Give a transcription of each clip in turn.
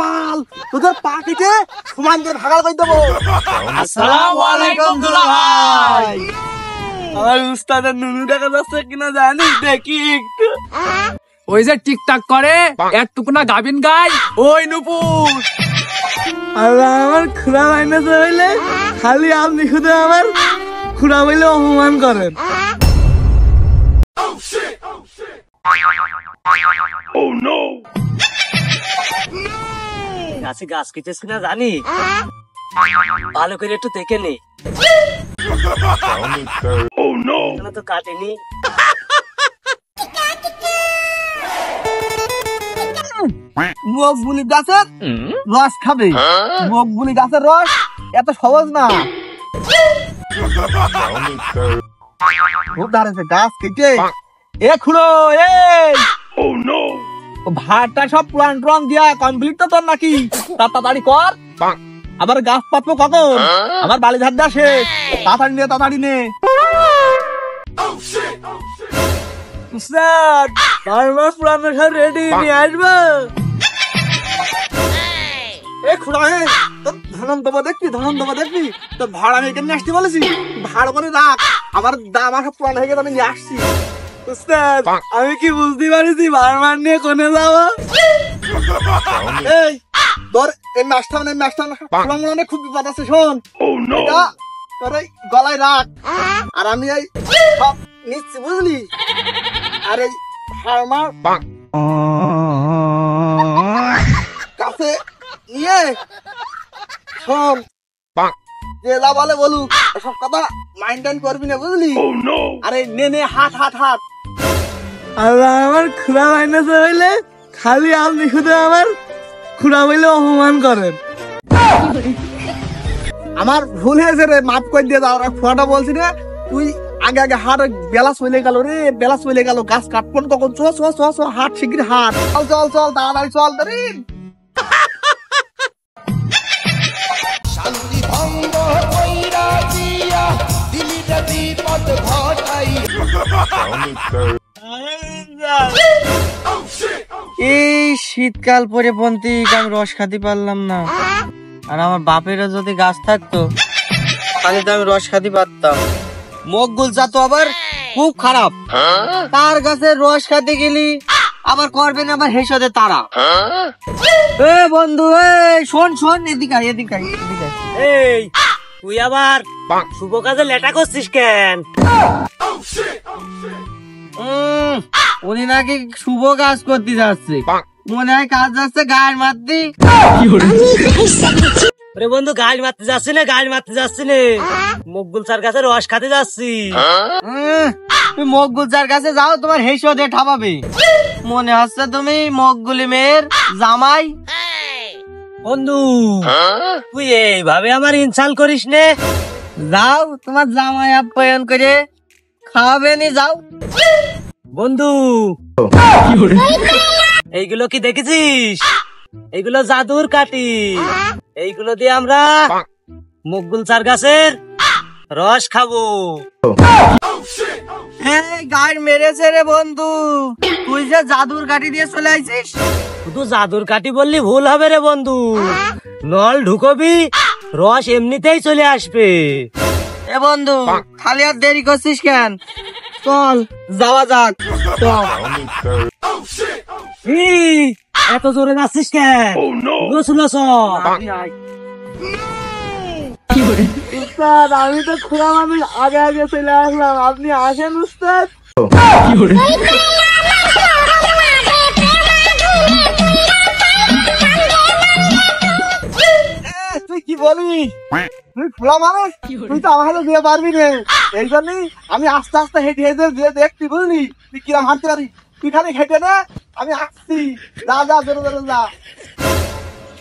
বাল তোদের পা কেটে সমান করে ভাগাল করে দেবো। আসসালামু আলাইকুম দুলা ভাই। আমার উস্তাদের নুনু দেখা যাচ্ছে কিনা জানিস দেখি একটু। ওই যে টিকটাক করে একটুকু না গাবিন গাই ওই নুপুর। আল্লাহ আমার খুড়া মাইনাস হইলে খালি আপনি শুধু আমার খুড়া বইলে অপমান করেন। গাছে গাছ কেটেছি না জানি, ভালো করে একটু দেখে নে। তো কাটেনি। মগবুলি গাছের রস খাবে, মগবুলি গাছের রস এত সহজ না। গাছ কেটে এ খুড়ো এই ভাতটা সব পুরান টুরান দিয়া কমপ্লিট তো তোর নাকি? তাড়াতাড়ি কর, আবার গাছ পাতবো কখন? আমার বালি ধার দেওয়া শেষ, তাড়াতাড়ি নে তাড়াতাড়ি নে। পুরানো সব রেডি নিয়ে আসবো। এ খুড়া তোর ধনন দেবো দেখবি, ধনন দেবো দেখবি। তোর ভাড় আমি এখানে আসতে বলেছি, ভাড় করে রাখ। আমার দাম সব পুরানো হয়ে গেছে, আমি নিয়ে আসছি। আমি কি বুঝতে পারিছি বারবার নিয়ে কোনে যাবো? এই তোর এই মাছটা মানে মাছটা মনে খুব বিপদ আছে। শোন তোর এই গলায় রাখ, আর আমি এই সব নিচ্ছি বুঝলি। আর এই ফার্মার কাছে নিয়ে শোন, যে যা বলে বলুক সব কথা মাইন্ড করবি না বুঝলি। আরে নে নে হাট হাট হাট। আল্লাহ আমার খুড়া মাইনাস হইলে খালি আপনি শুধু আমার খুড়া বইলে অপমান করেন। আমার ভুল হয়েছে রে, মাফ করে দিয়ে দাও। খুড়াটা বলছি রে তুই আগে আগে হাট, বেলা চলে গেল রে, বেলা চলে গেল, গাছ কাটবো তখন। চ চ চ চ হাট, শিগগির হাট, চল চল চল তাড়াতাড়ি চল। শান্তি ভঙ্গ কইরা দিয়া দিলিটা বিপদ ঘটাই। এই শীতকাল পরে পন্থী আমি রস খাতে পারলাম না। আর আমার বাপেরও যদি গাছ থাকতো তাহলে তো আমি রস খাতে পারতাম। মকগুল যা তো আবার খুব খারাপ, তার কাছে রস খাতে গেলি আবার করবেন আবার হেসে তারা। এ বন্ধু শোন শোন, এদিকে আয় এদিকে আয় এদিকে। এই তুই আবার শুভ কাজে লেটা করছিস কেন? উনি নাকি শুভ কাজ করতে যাচ্ছে, মনে হয় কাজ যাচ্ছে গায়ের মারতে। আরে বন্ধু গাছ মারতে যাচ্ছি না, গাছ মারতে যাচ্ছি না, মকবুল স্যার কাছে রস খাতে যাচ্ছি। তুমি মকবুল স্যার কাছে যাও, তোমার হেসো দিয়ে ঠাপাবে। মনে হচ্ছে তুমি মকবুলি মেয়ের জামাই। বন্ধু তুই এইভাবে আমার ইনসাল করিস নে, যাও তোমার জামাই আপ্যায়ন করে খাওয়াবে নি, যাও। বন্ধু এইগুলো কি দেখেছিস? এইগুলো জাদুর কাঠি, এইগুলো দিয়ে আমরা মকবুল স্যার গাছের রস খাবো। গায়ে মেরেছে রে বন্ধু, তুই যে জাদুর কাঠি দিয়ে চলে আইছিস। শুধু জাদুর কাঠি বললি ভুল হবে রে বন্ধু, নল ঢুকবি রস এমনিতেই চলে আসবে। এ বন্ধু খালি আর দেরি করছিস কেন? চল যাওয়া যাক। এত জোরে যাচ্ছিস কেন? উস্তাদ আমি তো খুড়া মানুষ, আগে আগে চলে আসলাম, আপনি আসেন উস্তাদ। তুই কি বলবি? তুই খুড়া মানুষ, তুই তো আমার হাতে দিয়ে পারবি না। এই জন্যই আমি আস্তে আস্তে হেঁটে হেঁটে দেখছি বুঝলি তুই কিরম হাঁটতে পারি। তুই খালি হেঁটে না, আমি আসছি। যা যা জোরে জোরে যা।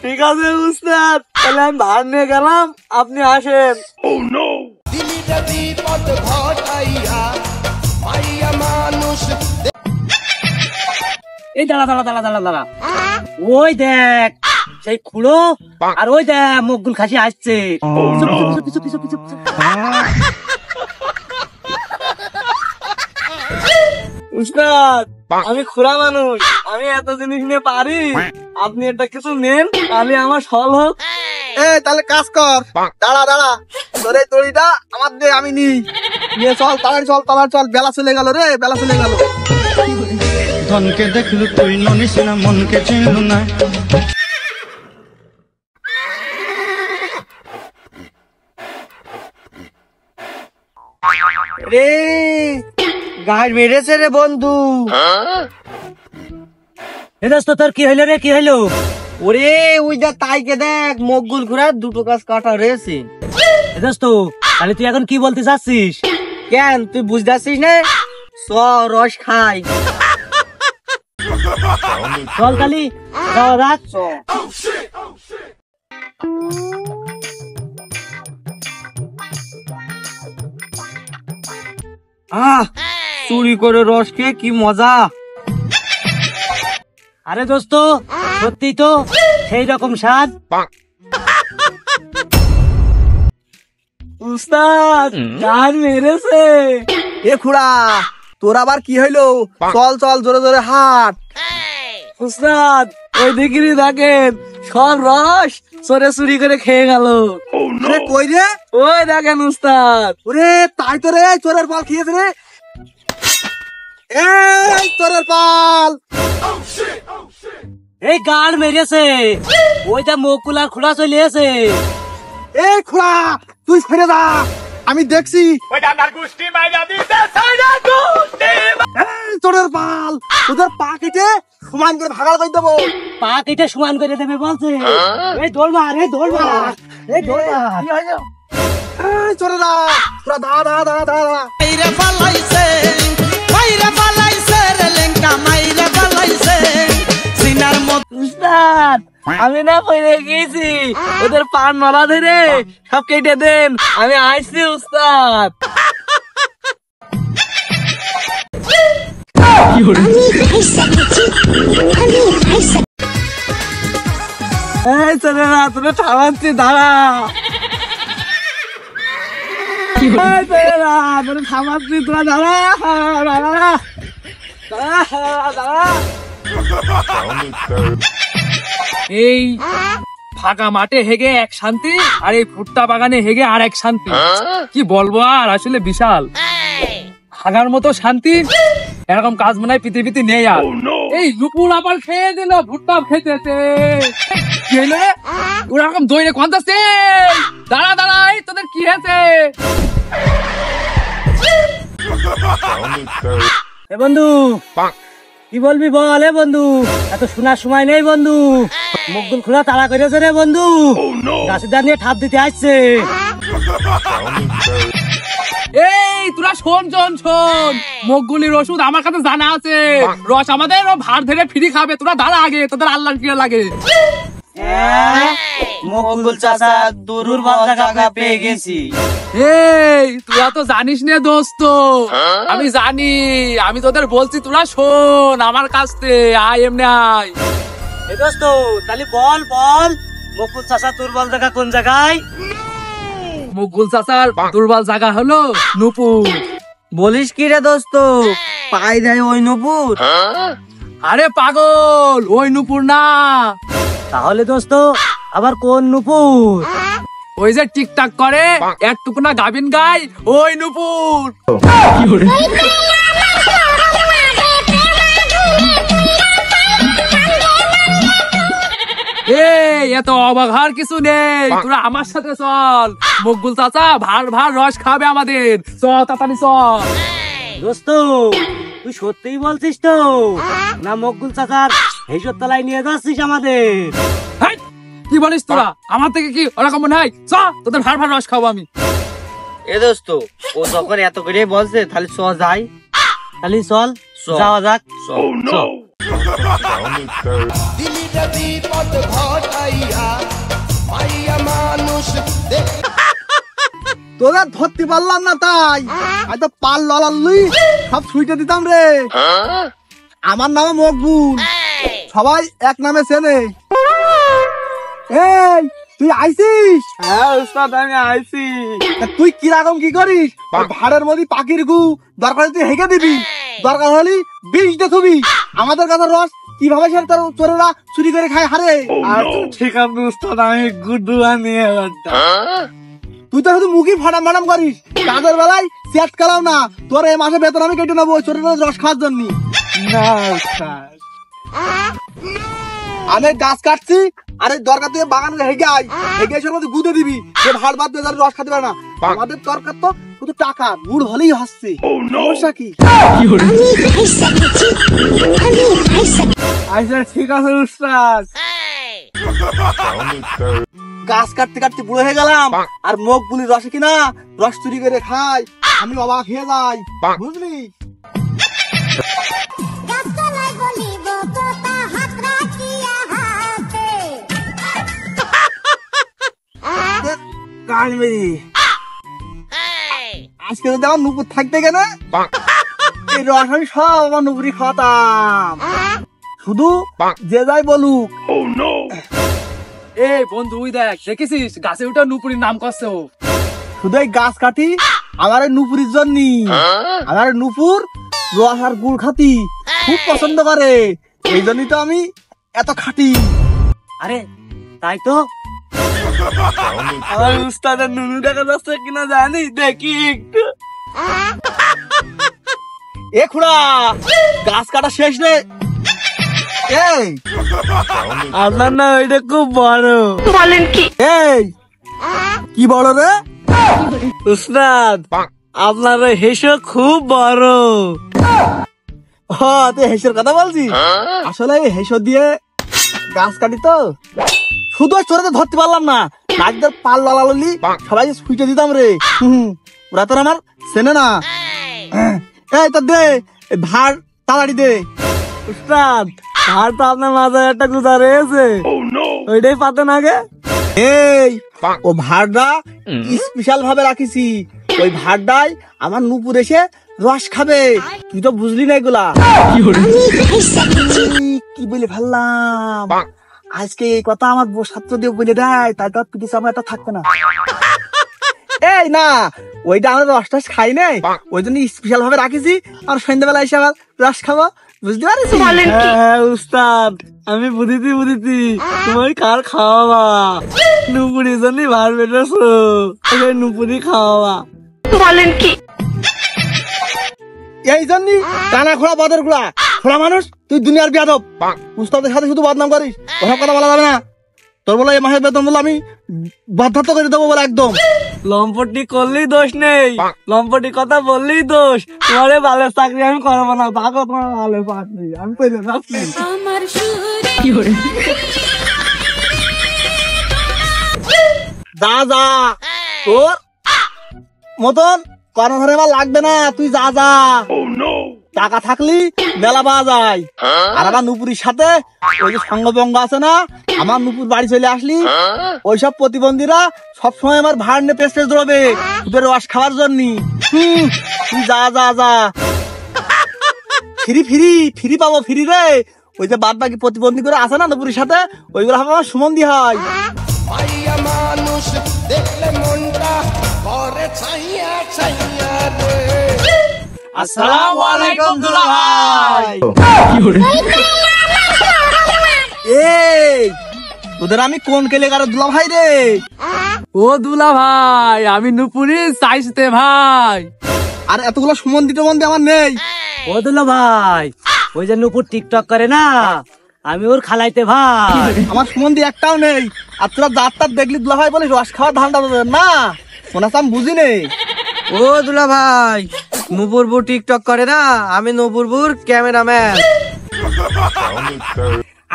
ঠিক আছে উস্তাদ, তাহলে আমি ভার নিয়ে গেলাম, আপনি আসেন। দিলিটা বিপদ ঘটাইয়া মাইয়া মানুষ। এই দাঁড়া দাঁড়া দাঁড়া দাঁড়া দাঁড়া, ওই দেখ সেই খুড়ো আর ওই দেখ মকবুল খাসি আসছে। উস্তাদ আমি খুড়া মানুষ, আমি এত জিনিস নিয়ে পারি। আপনি এটা কিছু নেন, তাহলে আমার সল হোক। তাহলে কাজ কর, দাঁড়া দাঁড়া, তোর এই তড়িটা আমার দে, আমি নিয়ে চল, তাড়াতাড়ি চল, তাড়াতাড়ি চল, বেলা চলে গেল রে, বেলা চলে গেল। ধনকে দেখলু তুই ননিস না, মনকে চিনলু না। রে গাড় মেরেছে রে বন্ধু। তোর কি হইলো রে, কি হইলো? ওরে ওই যা তাইকে দেখ, মকগুল ঘুরা দুটো গাছ কাটা রয়েছে। তো তাহলে তুই এখন কি বলতে চাচ্ছিস? কেন তুই বুঝতে পারছিস না? চ রস খাই। চল কালি রাখ। চুরি করে রস খেয়ে কি মজা। আরে দোস্ত, সত্যি তো সেই রকম স্বাদ। উস্তাদ গান মেরেছে। এ খুড়া, তোর আবার কি হইলো? চল চল, জোরে জোরে হাট। উস্তাদ ওই দিকেরই দেখেন, সব রস চোরে চুরি করে খেয়ে গেল। আরে কই রে? ওই দেখেন উস্তাদ। ওরে তাই তো রে, চোরের পাল খেয়েছে রে। এই চোরের পাল। এই গান মেরেছে, ওইটা মকুলার খোলা চলে এসে। এই খুড়া তুই ফিরে যা, আমি দেখছি। এই চোরের পাল, তোদের পা কেটে সমান করে ভাগাল করে দেবো। পা কেটে সমান করে দেবে বলছে। এই দৌড় মার, এই দৌড় মার, এই দৌড় মার। এই চোরেরা, তোরা দা দা দা দা দা। মাইরে পালাইছে রে লেঙ্কা, মাইরে পালাইছে সিনার মত। উস্তাদ আমি না পড়ে গেছি, ওদের পান নলা ধরে সব কেটে দেন, আমি আইছি উস্তাদ। এই চলে না, তোরা থামাচ্ছি, দাঁড়া। থামাচ্ছি, তোরা দাঁড়া দাঁড়া দাঁড়া। এই ফাঁকা মাঠে হেগে এক শান্তি, আর এই ভুট্টা বাগানে হেগে আর এক শান্তি। কি বলবো আর, আসলে বিশাল হাগার মতো শান্তি এরকম কাজ মনে হয় পৃথিবীতে নেই আর। এই নুপুর আবার খেয়ে দিল, ভুট্টা খেতেছে। কি হইলো রে? ওরকম দইরে কন্দাছে। দাঁড়া দাঁড়া, এই তোদের কি হয়েছে? এ বন্ধু কি বলবি বল। এ বন্ধু এত শোনার সময় নেই বন্ধু, মুখগুল খোলা তাড়া করেছে রে বন্ধু, গাছের নিয়ে ঠাপ দিতে আসছে। এই তোরা শোন শোন শোন, মকগুলির ওষুধ আমার কাছে জানা আছে। রস আমাদের ভার ধরে ফ্রি খাবে, তোরা দাঁড়া আগে, তোদের আল্লাহর কি লাগে। মকবুল চাচা দরুর জায়গা পেয়ে গেছি। এই তোরা তো জানিস না দোস্ত, আমি জানি, আমি তোদের বলছি, তোরা শোন আমার কাছ থেকে আয়, এমনি আয়। এই দোস্ত তাহলে বল বল, মকবুল চাচা দুর্বল জায়গা কোন জায়গায়? মকবুল চাচার দুর্বল জায়গা হলো নুপুর। বলিস কি রে দোস্ত, পাই দেয় ওই নুপুর? আরে পাগল, ওই নুপুর না। তাহলে দোস্ত আবার কোন নুপুর? ওই যে টিকটাক করে একটুকু না গাবিন গাই, ওই নুপুর। এই এত অবাক হওয়ার কিছু নেই, তোরা আমার সাথে চল। মকবুল চাচা ভার ভার রস খাবে আমাদের, চ তাড়াতাড়ি চল। দোস্ত তুই সত্যিই বলছিস তো না, মকবুল চাচার হেসর তলায় নিয়ে যাচ্ছিস আমাদের? হেই, কি বলিস তোরা? আমার থেকে কি ওরকম মনে হয়? চ তোদের ভার ভার রস খাবো আমি। এ দোস্ত ও যখন এত করে বলছে, তাহলে চ যাই, তাহলে চল যাওয়া যাক। দিলিটা বিপদ ঘটাইয়া মাইয়া মানুষ তোরা ধরতে পারলাম না, তাই হয়তো পাল লড়াল্লি সব ছুঁইতে দিতাম রে। আমার নামে মকবুল, সবাই এক নামে চেনে। এই তুই আইছিস? হ্যাঁ উস্তাদ আমি আইছি। তুই কিরকম কি করিস? ভাড়ের মধ্যে পাখির গু দরকার তুই হেগে দিবি, দরকার হলি বিষ দেখবি। আমাদের কাছে রস কিভাবে সে তার চোরেরা চুরি করে খায় হারে? ঠিক আছে উস্তাদ, আমি গুড্ডু নিয়ে তুই তো শুধু মুখই ফাটাম ফাটাম করিস, কাজের বেলায় সেট কালাও না। তোর এই মাসে বেতন আমি কেটে নেবো ওই চোরের রস খাওয়ার জন্য। না উস্তাদ, আমি গাছ কাটছি, আরে দরকার থেকে বাগানে হেগে আয়, হেগে এসে মধ্যে গুঁদে দিবি, যে ভাট বাদ দিয়ে রস খেতে পারে না। আমাদের দরকার তো শুধু টাকা, গুড় হলেই হচ্ছে, সমস্যা কি? আচ্ছা ঠিক আছে উস্তাদ। গাছ কাটতে কাটতে বুড়ো হয়ে গেলাম, আর মুখ বুলি রসে কিনা রস চুরি করে খাই, আমি অবাক হয়ে যাই, বুঝলি? আজকে যদি আমার নুপুর থাকতে গেলে এই রস আমি সব আমার নুপুরি খাওয়াতাম, শুধু যে যাই বলুক। এই বন্ধু ওই দেখ, দেখেছিস গাছে উঠে নুপুরির নাম করছে ও। শুধু এই গাছ কাটি আমার এই নুপুরির জন্য। আমার এই নুপুর রস আর গুড় খাতি খুব পছন্দ করে, এই জন্যই তো আমি এত খাটি। আরে তাই তো, আমার উস্তাদের নুনু দেখা যাচ্ছে কিনা জানি, দেখি একটু। এ খুড়া, গাছ কাটা শেষ রে। এই আপনার না ওইটা খুব বড়। এই কি বড় রে? উস্তাদ আপনার হেসো খুব বড়। তুই হেসের কথা বলছিস? আসলে এই হেসো দিয়ে গাছ কাটি তো, শুধু চোরাতে ধরতে পারলাম না, নাচদের পাল লালালি সবাই ছুটে দিতাম রে। ওরা তো আমার চেনে না। এই তো দে ভার তাড়াড়ি দে। উস্তাদ আর তো আপনার মাথায় একটা গুজা রয়েছে, ওইটাই পাতেন আগে। এই ও ভাড়টা স্পেশাল ভাবে রাখিছি, ওই ভাড়টাই আমার নুপুর এসে রস খাবে, তুই তো বুঝলি না এগুলা। কি বলে ফেললাম, আজকে এই কথা আমার ছাত্র দিয়ে বলে দেয়, তাই তো পিটিস আমার একটা থাকবে না। এই না, ওইটা আমরা রস টস খাই নাই, ওই জন্য স্পেশাল ভাবে রাখিছি, আর সন্ধ্যাবেলা এসে আবার রস খাবো, বুঝতে পারিস? হ্যাঁ উস্তাদ, আমি বুঝিছি তুমি কার খাওয়াবা, নুপুরি জন্য ভার বেটেছো, নুপুরি খাওয়াবা। এই জন্য কানা খোড়া বাদের গুড়া খোড়া মানুষ, তুই দুনিয়ার বিয়াদব, উস্তাদের সাথে শুধু বদনাম করিস, ওসব কথা বলা যাবে না। তোর বলে এই মাসের বেতন বলে আমি বাধ্যতা করে দেবো বলে একদম। লম্পটি করলেই দোষ নেই, লম্পটি কথা বললেই দোষ। তোমার ভালো চাকরি আমি করবো না, ভাগো তোমার ভালো চাকরি, আমি পেলে যাচ্ছি। যা যা, তোর মতন কর্মধারে আমার লাগবে না, তুই যা যা। টাকা থাকলি মেলা পাওয়া যায়। আর আমার নুপুরির সাথে ওই যে সঙ্গবঙ্গ আছে না, আমার নুপুর বাড়ি চলে আসলি ওইসব প্রতিবন্ধীরা সবসময় আমার ভাড় নিয়ে পেস্টে দৌড়বে তোদের রস খাওয়ার জন্য। তুই যা যা যা, ফ্রি ফ্রি ফ্রি পাবো ফ্রি রে। ওই যে বাদ বাকি প্রতিবন্ধী করে আছে না নুপুরির সাথে, ওইগুলো আমার সুমন্দি হয়। মানুষ দেখলে মনটা করে ছাইয়া ছাইয়া রে। আসসালামু আলাইকুম দুলাভাই। এই তোদের আমি কোন কেলেকার দুলাভাই রে? ও দুলা ভাই, আমি নুপুরি চাইতে ভাই। আর এতগুলো সুমন্দি টমন্দি আমার নেই। ও দুলা ভাই, ওই যে নুপুর টিকটক করে না, আমি ওর খালাইতে ভাই। আমার সুমন্দি একটাও নেই। আর তোরা জাত তাত দেখলি দুলাভাই বলিস রস খাওয়ার ধান্দা তোদের না, মনে হচ্ছে আমি বুঝি নেই। ও দুলা ভাই, নুপুরপুর টিকটক করে না, আমি নুপুরপুর ক্যামেরাম্যান।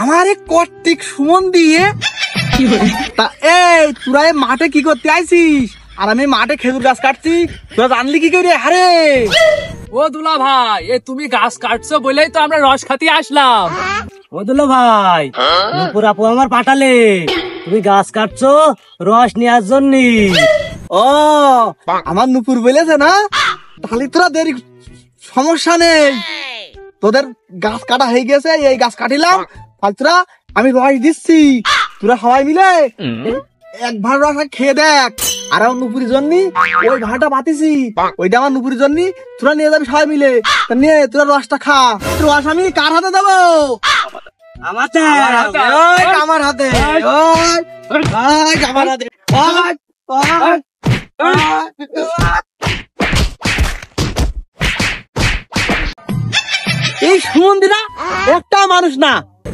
আমার এই কর্তিক সুমন্দি তা, এই তোরা এই মাঠে কি করতে আইছিস? আর আমি মাঠে খেজুর গাছ কাটছি, তোরা জানলি কি করে? আরে ও দুলা ভাই, এ তুমি গাছ কাটছো বলেই তো আমরা রস খাতি আসলাম। ও দুলা ভাই, নুপুর আপু আমার পাঠালে, তুমি গাছ কাটছো রস নেওয়ার জন্য। ও আমার নুপুর বলেছে না, তাহলে তোরা দেরি, সমস্যা নেই। তোদের গাছ কাটা হয়ে গেছে, এই গাছ কাটিলাম, তোরা আমি রস দিচ্ছি, তোরা সবাই মিলে এক ভাড় রস খেয়ে দেখ। আর আমার নুপুরির জন্য ওই ভাড়াটা পাতিছি, ওইটা আমার নুপুরির জন্য তোরা নিয়ে যাবি সবাই মিলে। তা নিয়ে তোরা রসটা খা। রস আমি কার হাতে দেবো? আমাতে আমার হাতে। ওই আমার হাতে ওই ওই আমার হাতে ওই ওই এই সুমন্দিরা একটা মানুষ না,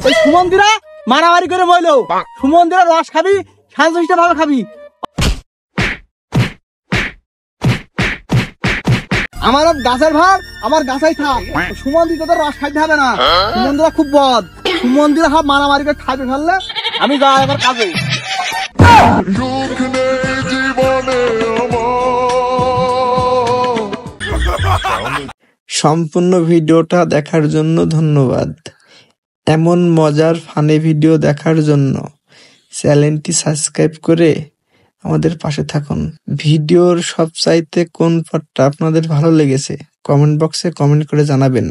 এই সুমন্দিরা মারামারি করে বইলো সুমন্দিরা রস খাবি শান্তশিষ্ট ভাবে খাবি। আমার গাছের ভার আমার গাছেই থাক, সুমন্দির তোদের রস খাইতে হবে না। সুমন্দিরা খুব বদ, সুমন্দিরা সব মারামারি করে খাইতে ফেললে আমি যাই আমার কাজে। সম্পূর্ণ ভিডিওটা দেখার জন্য ধন্যবাদ। এমন মজার ফানি ভিডিও দেখার জন্য চ্যানেলটি সাবস্ক্রাইব করে আমাদের পাশে থাকুন। ভিডিওর সবচাইতে কোন পার্টটা আপনাদের ভালো লেগেছে কমেন্ট বক্সে কমেন্ট করে জানাবেন।